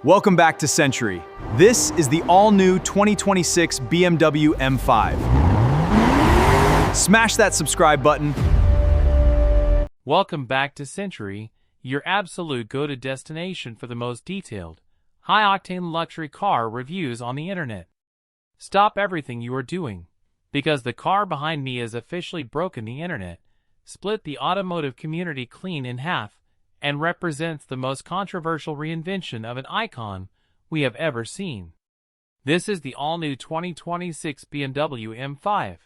Welcome back to Century. This is the all-new 2026 BMW M5. Smash that subscribe button. Welcome back to Century, your absolute go-to destination for the most detailed, high-octane luxury car reviews on the internet. Stop everything you are doing, because the car behind me has officially broken the internet, split the automotive community clean in half, and represents the most controversial reinvention of an icon we have ever seen. This is the all-new 2026 BMW M5.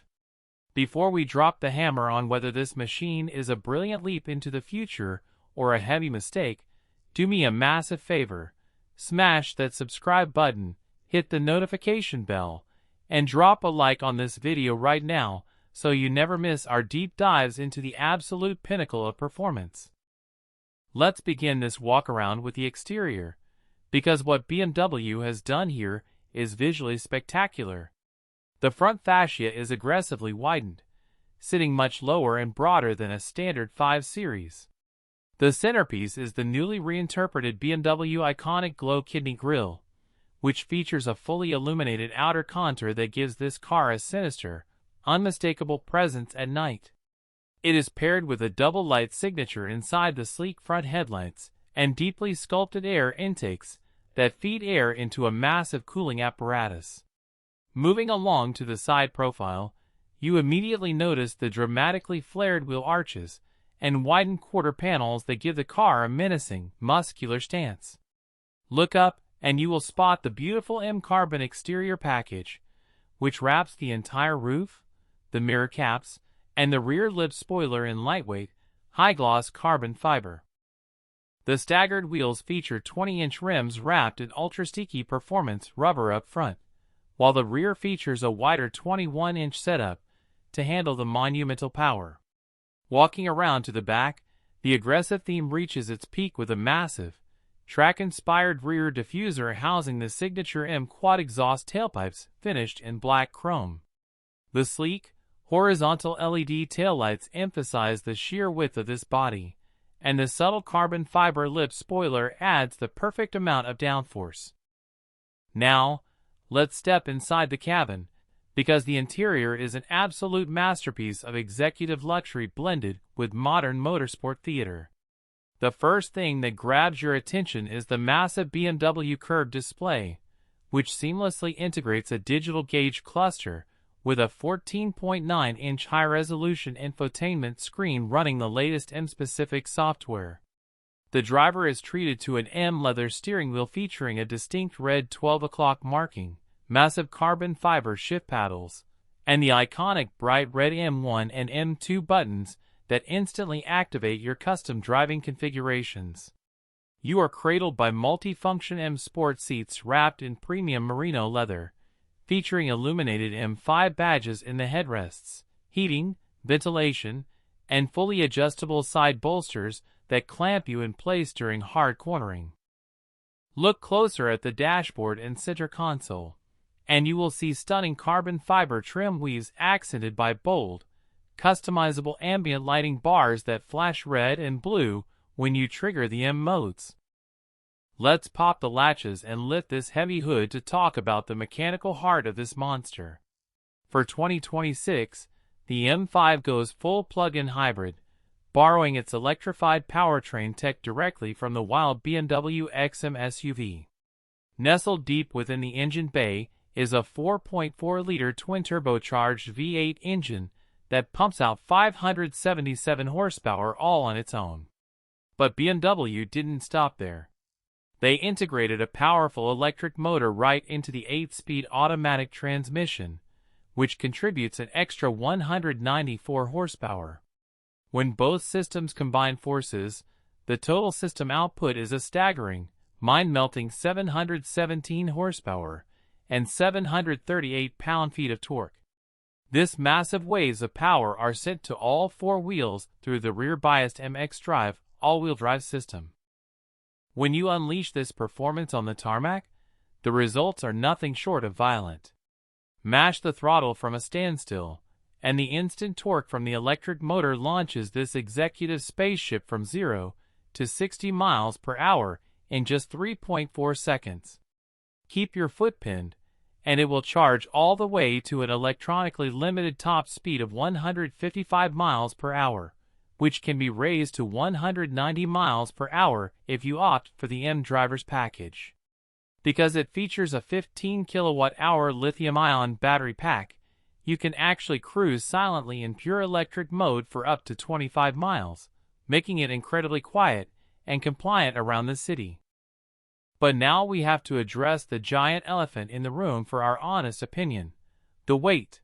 Before we drop the hammer on whether this machine is a brilliant leap into the future or a heavy mistake, do me a massive favor. Smash that subscribe button, hit the notification bell, and drop a like on this video right now so you never miss our deep dives into the absolute pinnacle of performance. Let's begin this walk around with the exterior, because what BMW has done here is visually spectacular. The front fascia is aggressively widened, sitting much lower and broader than a standard 5 Series. The centerpiece is the newly reinterpreted BMW iconic glow kidney grille, which features a fully illuminated outer contour that gives this car a sinister, unmistakable presence at night. It is paired with a double light signature inside the sleek front headlights and deeply sculpted air intakes that feed air into a massive cooling apparatus. Moving along to the side profile, you immediately notice the dramatically flared wheel arches and widened quarter panels that give the car a menacing, muscular stance. Look up and you will spot the beautiful M-Carbon exterior package, which wraps the entire roof, the mirror caps, and the rear lip spoiler in lightweight, high-gloss carbon fiber. The staggered wheels feature 20-inch rims wrapped in ultra-sticky performance rubber up front, while the rear features a wider 21-inch setup to handle the monumental power. Walking around to the back, the aggressive theme reaches its peak with a massive, track-inspired rear diffuser housing the signature M quad exhaust tailpipes finished in black chrome. The sleek, horizontal LED taillights emphasize the sheer width of this body, and the subtle carbon fiber lip spoiler adds the perfect amount of downforce. Now, let's step inside the cabin, because the interior is an absolute masterpiece of executive luxury blended with modern motorsport theater. The first thing that grabs your attention is the massive BMW curved display, which seamlessly integrates a digital gauge cluster with a 14.9-inch high-resolution infotainment screen running the latest M-specific software. The driver is treated to an M-leather steering wheel featuring a distinct red 12 o'clock marking, massive carbon fiber shift paddles, and the iconic bright red M1 and M2 buttons that instantly activate your custom driving configurations. You are cradled by multi-function M Sport seats wrapped in premium merino leather, featuring illuminated M5 badges in the headrests, heating, ventilation, and fully adjustable side bolsters that clamp you in place during hard cornering. Look closer at the dashboard and center console, and you will see stunning carbon fiber trim weaves accented by bold, customizable ambient lighting bars that flash red and blue when you trigger the M modes. Let's pop the latches and lift this heavy hood to talk about the mechanical heart of this monster. For 2026, the M5 goes full plug-in hybrid, borrowing its electrified powertrain tech directly from the wild BMW XM SUV. Nestled deep within the engine bay is a 4.4-liter twin-turbocharged V8 engine that pumps out 577 horsepower all on its own. But BMW didn't stop there. They integrated a powerful electric motor right into the 8-speed automatic transmission, which contributes an extra 194 horsepower. When both systems combine forces, the total system output is a staggering, mind-melting 717 horsepower and 738 pound-feet of torque. This massive waves of power are sent to all four wheels through the rear-biased MX Drive all-wheel drive system. When you unleash this performance on the tarmac, the results are nothing short of violent. Mash the throttle from a standstill, and the instant torque from the electric motor launches this executive spaceship from 0 to 60 miles per hour in just 3.4 seconds. Keep your foot pinned, and it will charge all the way to an electronically limited top speed of 155 miles per hour, which can be raised to 190 miles per hour if you opt for the M Driver's package. Because it features a 15 kilowatt-hour lithium-ion battery pack, you can actually cruise silently in pure electric mode for up to 25 miles, making it incredibly quiet and compliant around the city. But now we have to address the giant elephant in the room for our honest opinion: the weight.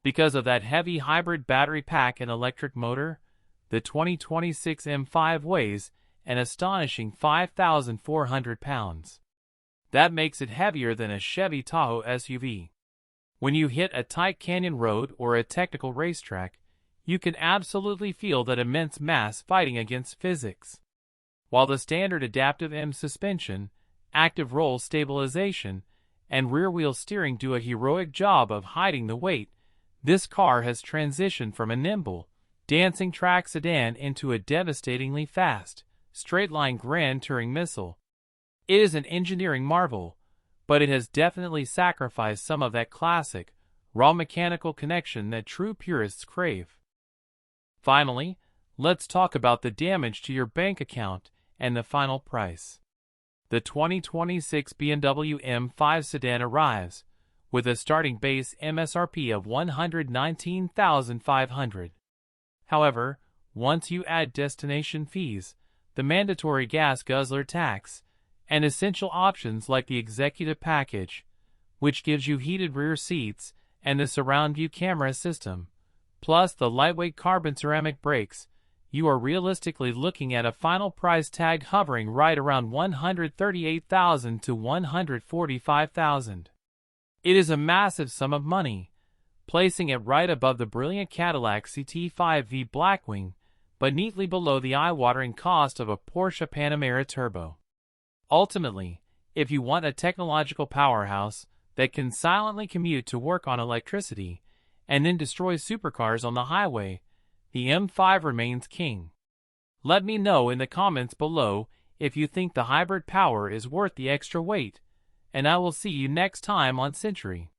Because of that heavy hybrid battery pack and electric motor, the 2026 M5 weighs an astonishing 5,400 pounds. That makes it heavier than a Chevy Tahoe SUV. When you hit a tight canyon road or a technical racetrack, you can absolutely feel that immense mass fighting against physics. While the standard adaptive M suspension, active roll stabilization, and rear-wheel steering do a heroic job of hiding the weight, this car has transitioned from a nimble, dancing track sedan into a devastatingly fast, straight-line grand touring missile. It is an engineering marvel, but it has definitely sacrificed some of that classic, raw mechanical connection that true purists crave. Finally, let's talk about the damage to your bank account and the final price. The 2026 BMW M5 sedan arrives with a starting base MSRP of $119,500. However, once you add destination fees, the mandatory gas guzzler tax, and essential options like the executive package, which gives you heated rear seats and the surround view camera system, plus the lightweight carbon ceramic brakes, you are realistically looking at a final price tag hovering right around $138,000 to $145,000. It is a massive sum of money, placing it right above the brilliant Cadillac CT5V Blackwing, but neatly below the eye-watering cost of a Porsche Panamera Turbo. Ultimately, if you want a technological powerhouse that can silently commute to work on electricity and then destroy supercars on the highway, the M5 remains king. Let me know in the comments below if you think the hybrid power is worth the extra weight, and I will see you next time on Century.